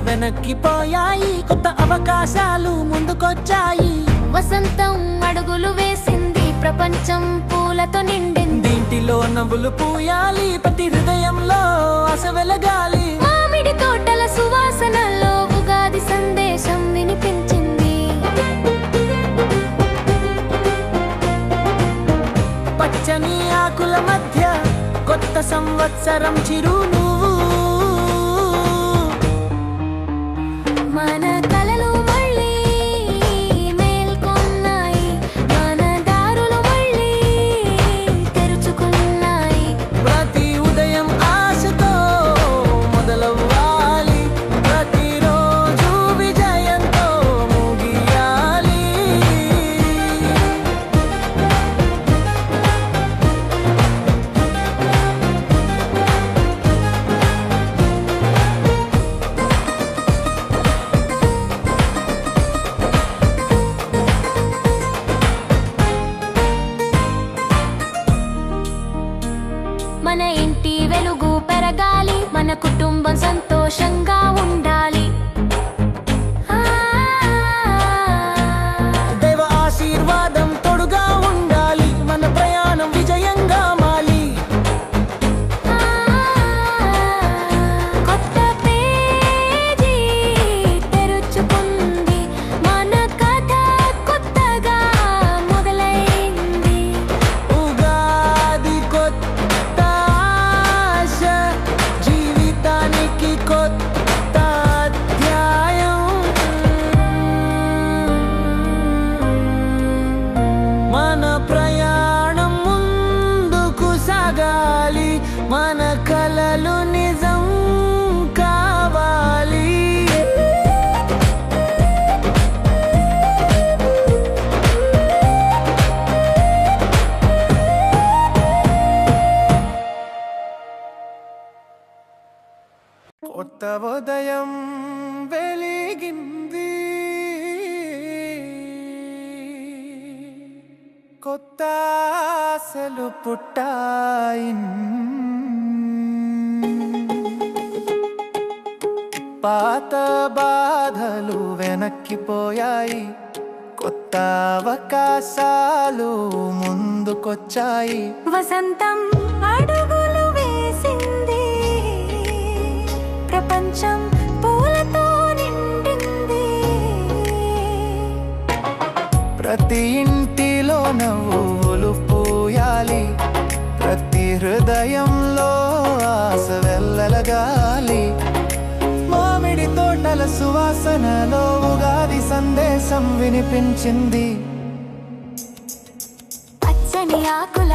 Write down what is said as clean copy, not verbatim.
వెనక్కిపోయాయి, కొత్త అవకాశాలు ముందుకొచ్చాయి. వసంతం అడుగులు వేసింది, ప్రపంచం పూలతో నిండింది. దీంటిలో నవ్వులు పూయాలి, ప్రతి హృదయంలో ఆశ వెలగాలి. మామిడి తోటల సువాసనలో ఉగాది సందేశం వినిపించింది. పచ్చని ఆకుల మధ్య కొత్త సంవత్సరం చిరునవ్వు. మన కలలు మళ్ళీ మేల్కొన్నాయి, మన దారులు మళ్ళీ తెరుచుకున్నాయి. ప్రతి ఉదయం ఆశతో మొదలవ్వాలి, ప్రతిరోజు విజయంతో ముగియాలి. మన ఇంటి వెలుగు పెరగాలి, మన కుటుంబం సంతోషంగా ఉండాలి. దైవ ఆశీర్వాదం తోడుగా ఉండాలి, మన ప్రయాణం విజయంగా మాలి. కొత్త పేజీ తెరుచుకుంది, మన కథ కొత్తగా మొదలైంది. ఉగాది కొత్త ఆశ, జీవితానికి కొత్త అధ్యాయం. మన ప్రయాణం ముందుకు సాగాలి, మన కలలు నిజం కావాలి. కొత్త ఉదయం వెలిగింది, కొత్త ఆశలు పుట్టాయి. పాత బాధలు వెనక్కిపోయాయి, కొత్త అవకాశాలు ముందుకొచ్చాయి. వసంతం అడుగులు వేసింది, ప్రపంచం పూలతో నిండింది. ప్రతి ఇంటిలో నవ్వులు పూయాలి, ప్రతి హృదయంలో ఆశ వెల్లగాలి. మామిడి తోటల సువాసనలో ఉగాది సందేశం వినిపించింది. పచ్చని ఆకుల